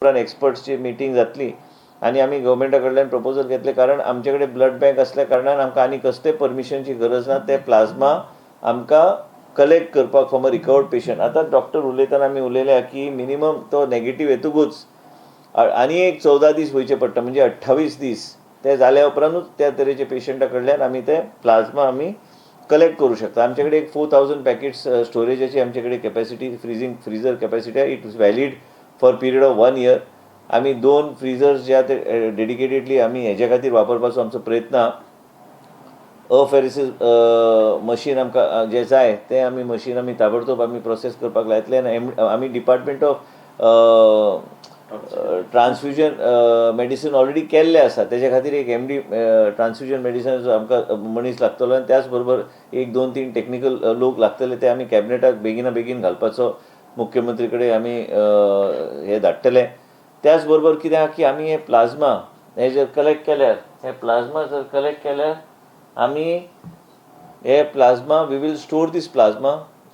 एक्सपर्ट्सची meeting जातली आणि आमी गव्हर्मेंटा कडल्यान प्रपोजल घेतले, कारण आमचे कडेन ब्लड बँक असल्या कारणान आमकां आनी कसले परमिशनची गरज ना. ते प्लाझ्मा आमकां कलेक्ट करपाक फ्रॉम अ रिकवर्ड पेशंट. आतां डॉक्टर उलयतना आमी उलयल्या की मिनिमम तो नेगेटीव येतकूच आनी एक 14 दीस वयचे पडटा, म्हणजे 28 दीस ते जाल्या उपरांतूच त्या तरेचे पेशंटा कडल्यान आमी ते प्लाझ्मा आमी कलेक्ट करू शकता. आमचे कडेन एक 4000 पॅकेट्स स्टोरेजाची आमचे कडेन कॅपॅसिटी, फ्रीजर कॅपॅसिटी आहे. It is valid for period of 1 year. आमी 2 फ्रिजर्स जे ते डेडिकेटेडली आमी हेजे खातीर वापरपाचो आमचो प्रयत्न आहा. अफेरिसीस मशीन आमकां जे जाय ते आमी मशीन आमी ताबडतोब आमी प्रोसेस करपाक लायतले. आनी आमी department of transfusion medicine already केल्ले आसा. तेजे खातीर एक MD ट्रान्सफ्युजन मेडिसिनाचो आमकां मनीस लागतलो, आनी त्याच बरोबर 1-2-3 टेक्निकल लोक लागतले. ते आमी कॅबिनेटाक बेगीन घालपाचो मुख्यमंत्री कडेन आमी हे धाडटले. त्याच बरोबर कितें आहा की आमी हे प्लाझ्मा हे जर कलेक्ट केल्यार, हे प्लाझ्मा जर कलेक्ट केल्यार आमी हे plasma we will store this plasma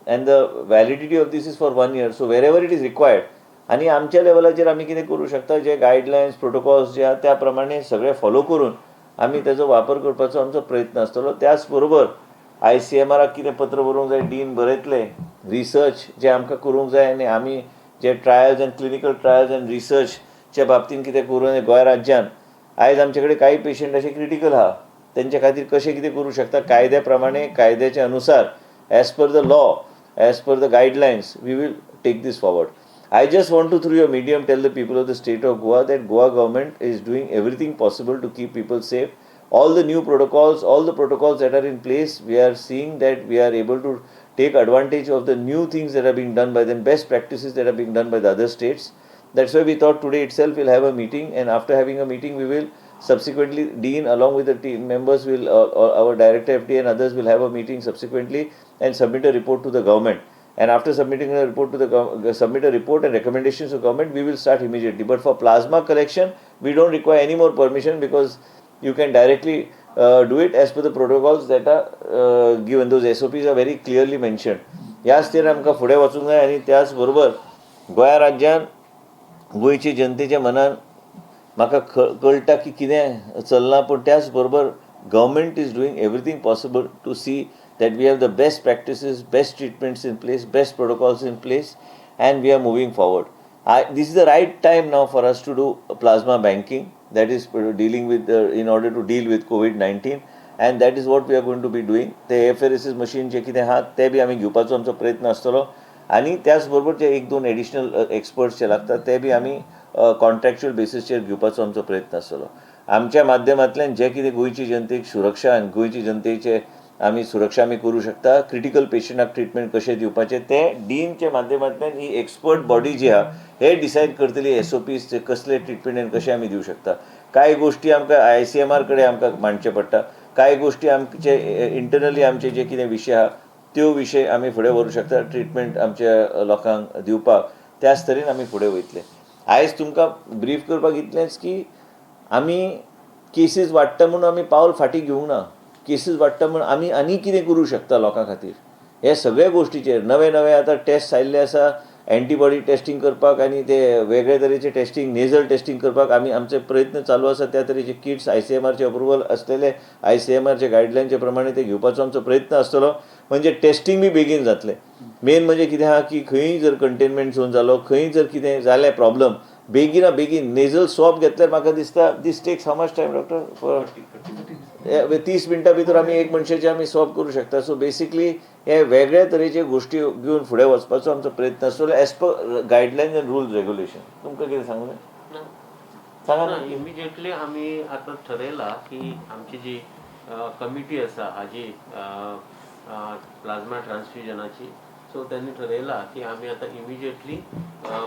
and the validity of this is for 1 year. So wherever it is required. आनी आमच्या लेवलाचेर आमी कितें करूं शकता, जे गायडलायन्स प्रोटोकॉल्स जे आहा त्या प्रमाणे सगळे फॉलो करून आमी तेजो वापर करपाचो आमचो प्रयत्न आसतलो. त्याच बरोबर ICMRाक कितें पत्र बरोवंक जाय, डीन बरयतले. रिसर्च जे आमकां करूंक जाय आनी आमी जे trials and clinical trials and रिसर्चच्या बाबतींत कितें करून गोंय राज्यान आयज आमचे कडेन काही पेशंट अशे क्रिटिकल आहा, तेंच्या खातीर कशें कितें करूं शकता कायद्या प्रमाणे, कायद्याच्या अनुसार, as per the law, as per the guidelines, we will take this forward. I just want to, through your medium, tell the people of the state of Goa that Goa government is doing everything possible to keep people safe. All the new protocols, all the protocols that are in place, we are seeing that we are able to take advantage of the new things that are being done by them, best practices that are being done by the other states. That's why we thought today itself we'll have a meeting, and after having a meeting, we will subsequently, Dean along with the team members will, our director FD and others will have a meeting subsequently and submit a report to the government. And after submitting a report to the submit a report and recommendations to government, we will start immediately. But for plasma collection, we don't require any more permission, because you can directly do it as per the protocols that are given. Those SOPs are very clearly mentioned. ह्याच तेर आमकां फुडें वचूंक जाय. आनी त्याच बरोबर गोंया राज्यान गोंयच्या जनतेच्या मनान म्हाका कळटा की कितें चल्लां, पूण त्याच बरोबर government is doing everything possible to see that we have the best practices, best treatments in place, best protocols in place, and we are moving forward. This is the right time now for us to do plasma banking, that is dealing with in order to deal with COVID-19, and that is what we are going to be doing. The apheresis machine जे कितें आहा ते बी आमी घेवपाचो आमचो प्रयत्न आसतलो. आनी त्याच बरोबर जे 1-2 एडिशनल एक्सपर्ट्स जे लागतात ते बी आमी कॉन्ट्रॅक्च्युअल बेसिसचेर घेवपाचो आमचो प्रयत्न आसतलो. आमच्या माध्यमांतल्यान जे कितें गोंयची जनतेक सुरक्षा आनी गोंयची जनतेचे आमी सुरक्षा आमी करूं शकता, क्रिटिकल पेशंटाक ट्रिटमेंट कशें दिवपाचें तें डीनच्या माध्यमांतल्यान ही एक्सपर्ट बॉडी जी आहा हे डिसायड करतली SOPs कसले ट्रिटमेंट आनी कशें आमी दिवं शकता. कांय गोश्टी आमकां ICMR कडेन आमकां मांडचे पडटा, कांय गोश्टी आमचे इंटरनली आमचे जे कितें विशय आहा त्यो विशय आमी फुडें व्हरूंक शकता ट्रिटमेंट आमच्या लोकांक दिवपाक. त्याच तरेन आमी फुडें वयतले. आयज तुमकां ब्रीफ करपाक इतलेंच की आमी केसीस वाडटा म्हणून आमी पावल फाटीं घेवंक ना. केसीस वाडटा म्हणून आमी आनी कितें करूं शकता लोकां खातीर, हे सगळे गोश्टीचेर नवे आतां टेस्ट आयिल्ले आसा. एंटीबॉडी टेस्टिंग करपाक आनी ते वेगळे तरेचे टेस्टिंग, नेझल टेस्टिंग करपाक आमचे प्रयत्न चालू आसा. त्या तरेचे किट्स ICMRचे अप्रुवल असलेले, ICMRचे गायडलायनचे प्रमाणे ते घेवपाचो आमचो प्रयत्न आसतलो. म्हणजे टेस्टिंग बी बेगीन जातलें. मेन म्हणजे कितें आहा की खंयी जर कंटेनमेंट झोन जालो, खंयी जर कितें जालें प्रॉब्लम, बेगीन नेझल स्वॉब घेतल्यार म्हाका दिसता this takes how much time doctor? 30 मिनटां भितर आमी एक मनशाचे आमी स्वॉब करूं शकता. सो बेसिकली हे वेगळ्या तरेचे गोश्टी घेवन फुडें वचपाचो आमचो प्रयत्न आसतलो as per guidelines end rules regulation. तुमकां कितें सांगू जाय? सांगा ना. इमिजिएटली आमी आतां ठरयला की आमची जी कमिटी आसा हाजी प्लाझ्मा ट्रान्सफ्युजनाची, सो त्यांनी ठरयला की आमी आतां इमिजिएटली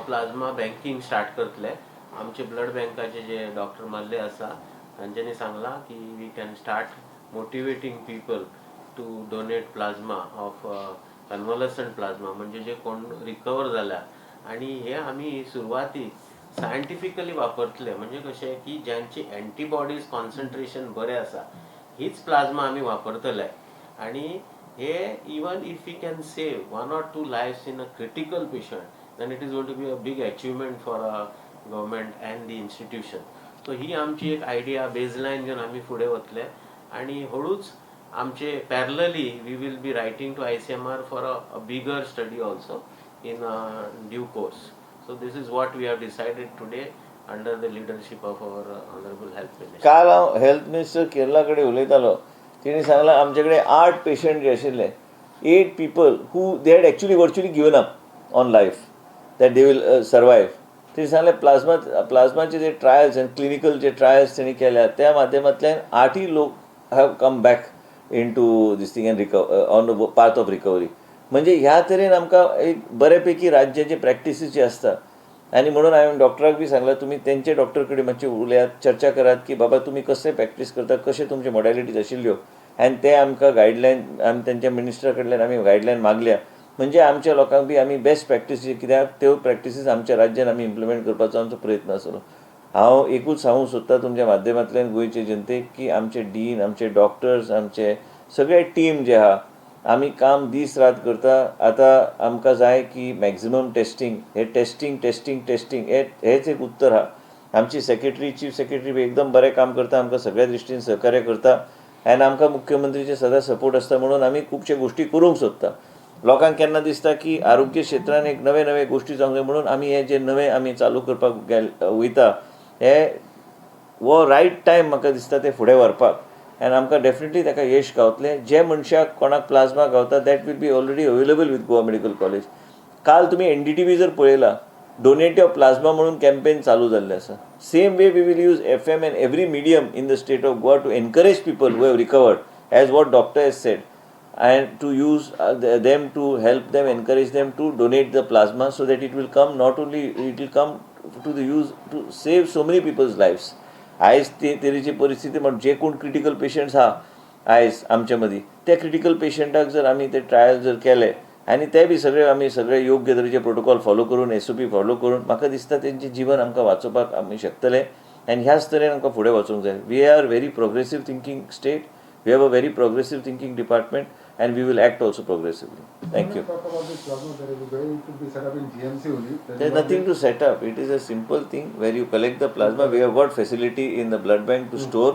प्लाझ्मा बँकिंग स्टार्ट करतले. आमचे ब्लड बँकाचे जे डॉक्टर मारले आसा तांच्यांनी सांगला की we can start motivating people to donate plasma of convalescent plasma, म्हणजे जे कोण रिकवर जाल्या. आणि हे आमी सुरवातीक सायंटिफिकली वापरतले. म्हणजे कशें की ज्यांची एंटीबॉडीज कॉन्सन्ट्रेशन बरें आसा हीच प्लाझ्मा आमी वापरतले. आणि हे even if we can save 1 or 2 lifes in a critical patient, then it is going to be a big achievement for government and the institution. So ही आमची एक आयडिया बेजलायन घेवन आमी फुडें वतले आनी हळूच आमचे parallelly we will be writing to ICMR for a bigger study also in due course. So this is what we have decided today under the leadership of our honourable health minister. काल हांव health minister Kerala कडेन उलयतालो. तेणी सांगलां आमचे कडेन 8 patient जे आशिल्ले 8 people who they had actually virtually given up on life that they will survive. तेणी सांगलें प्लाझ्माचे जे ट्रायल्स आनी क्लिनिकल जे ट्रायल्स तेणी केल्या त्या माध्यमांतल्यान 8 लोक have come back into this thing and on the path of recovery. म्हणजे ह्या तरेन आमकां एक बऱ्यापैकी राज्याचे प्रॅक्टिसीस जे आसता आनी म्हणून हांवें डॉक्टराक बी सांगलां तुमी तेंचे डॉक्टर कडेन मातशें उलयात चर्चा करात की बाबा तुमी कशें प्रॅक्टीस करता कशें तुमचे मॉडॅलिटीज आशिल्ल्यो आनी ते आमकां गायडलायन आमी तेंच्या मिनिस्टरा कडल्यान आमी गायडलायन मागल्या म्हणजे आमच्या लोकांक बी आमी बेस्ट प्रॅक्टीस कित्याक त्यो प्रॅक्टीसीस आमच्या राज्यान आमी इम्प्लिमेंट करपाचो आमचो प्रयत्न आसलो. हांव एकूच सांगूंक सोदतां तुमच्या माध्यमांतल्यान गोंयचे जनतेक की आमचे डीन आमचे डॉक्टर्स आमचे सगळे टीम जे आहा आमी काम दीस रात करता. आतां आमकां जाय की मॅक्झिमम टेस्टींग हे टेस्टींग हेच एक उत्तर आहा. आमची सेक्रेटरी चीफ सेक्रेटरी बी एकदम बरें काम करता आमकां सगळ्या दृश्टीन सहकार्य करता आनी आमकां मुख्यमंत्रीचे सदां सपोर्ट आसता म्हणून आमी खुबशे गोश्टी करूंक सोदता. लोकांक केन्ना दिसता की आरोग्य क्षेत्रान एक नवे गोश्टी जावंक जाय म्हणून आमी हे जे नवे आमी चालू करपाक वयता हे वो रायट टायम म्हाका दिसता ते फुडें व्हरपाक आनी आमकां डेफिनेटली ताका यश गावतलें. जे मनशाक कोणाक प्लाझ्मा गावता that will be already available with Goa medical college. काल तुमी NDTV जर पळयला डोनेट ऑफ प्लाझ्मा म्हणून कॅम्पेन चालू जाल्लें आसा. Same way we will use FM and every medium in the state of Goa to encourage people who have recovered as what doctor has said and to use them to help them, encourage them to donate the plasma so that it will come not only it will come to the use to save so many people's lives. आयज तरेची परिस्थिती म्हण जे कोण critical patients आहा आयज आमचे मदीं ते क्रिटिकल पेशंटाक जर आमी ते ट्रायल जर केले आनी ते बी आमी सगळे योग्य तरेचे प्रोटोकॉल फॉलो करून SOP फॉलो करून म्हाका दिसता तेंचें जीवन आमकां वाचोवपाक आमी शकतले आनी ह्याच तरेन आमकां फुडें वचूंक जाय. We are very progressive thinking state. We have a very progressive thinking department and we will act also progressively. Thank you. Talk about this plasma therapy, where it could be set up in GMC only. There is nothing to set up. It is a simple thing where you collect the plasma. We have got facility in the blood bank to store.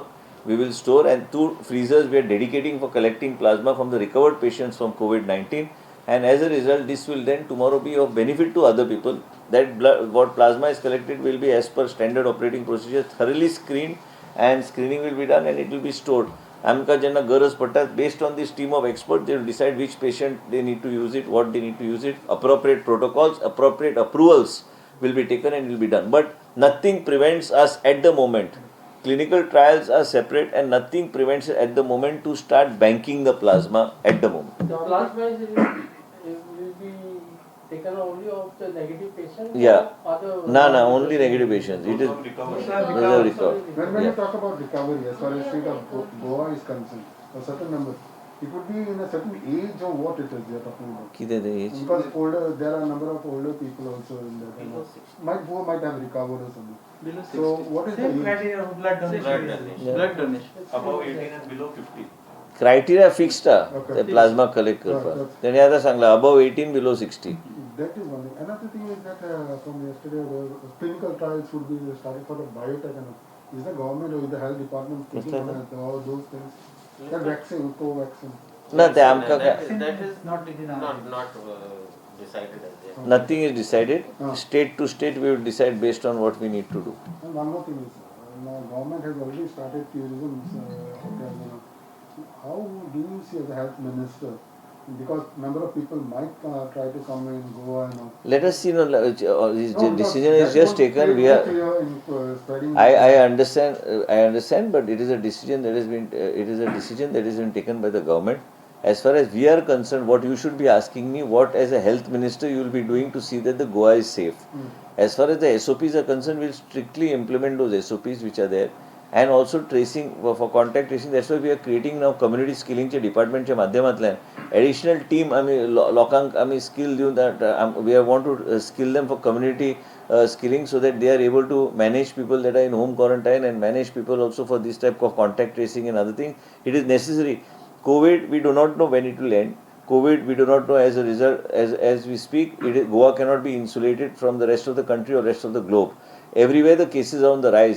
We will store and 2 freezers we are dedicating for collecting plasma from the recovered patients from COVID-19. And as a result, this will then tomorrow be of benefit to other people. That what plasma is collected will be as per standard operating procedure, thoroughly screened and screening will be done and it will be stored. आमकां जेन्ना गरज पडटा based on this team of expert they will decide which patient they need to use it, what they need to use it, appropriate protocols, appropriate approvals will be taken and will be done. But nothing prevents us at the moment. Clinical trials are separate and nothing prevents us at the moment to start banking the plasma at the moment. The plasma will be taken only of the negative patient? Yeah. Or other No, only negative patients. It is reserve recovery. When Yeah. you talk about recovery, as far as state of Goa is concerned, a certain number, it would be in a certain age or what it is they are talking about. कितें तें age? Because there are a number of older people also in there. Below 60. Might have recovered or something. Below 60. So what is the Same age? criteria of blood donation. Blood donation. Yeah. Blood donation. Above 18 and below 50. Criteria fixed आहा Okay. ते plasma collect करपाक. तेणी आतां सांगलां above 18 below 60. That is one thing. Another thing is that from yesterday, clinical trials would be started for the biotech. And is the government or is the health department thinking on all those things? That vaccine, co-vaccine. ना ते आमकां That is Not within our not decided as yet. nothing is decided. State to state we will decide based on what we need to do. And one more thing is, government has already started tourism. How do you see as a health minister? Because number of people might try to come in Goa and all. Let us see. No, this decision is just taken. We are. Spreading. I understand. I understand, but it is a decision that has been. It is a decision that has been taken by the government. As far as we are concerned, what you should be asking me, what as a health minister you will be doing to see that the Goa is safe. As far as the SOPs are concerned, we will strictly implement those SOPs which are there. And also tracing for contact tracing. That's why we are creating now community skilling department च्या माध्यमांतल्यान additional team आमी लोकांक आमी skill दिवन that we want to skill them for community skilling so that they are able to manage people that are in home quarantine and manage people also for this type of contact tracing and other things. It is necessary. COVID, we do not know when it will end. COVID, we do not know as a result, as we speak, Goa cannot be insulated from the rest of the country or rest of the globe. everywhere the cases are on the rise.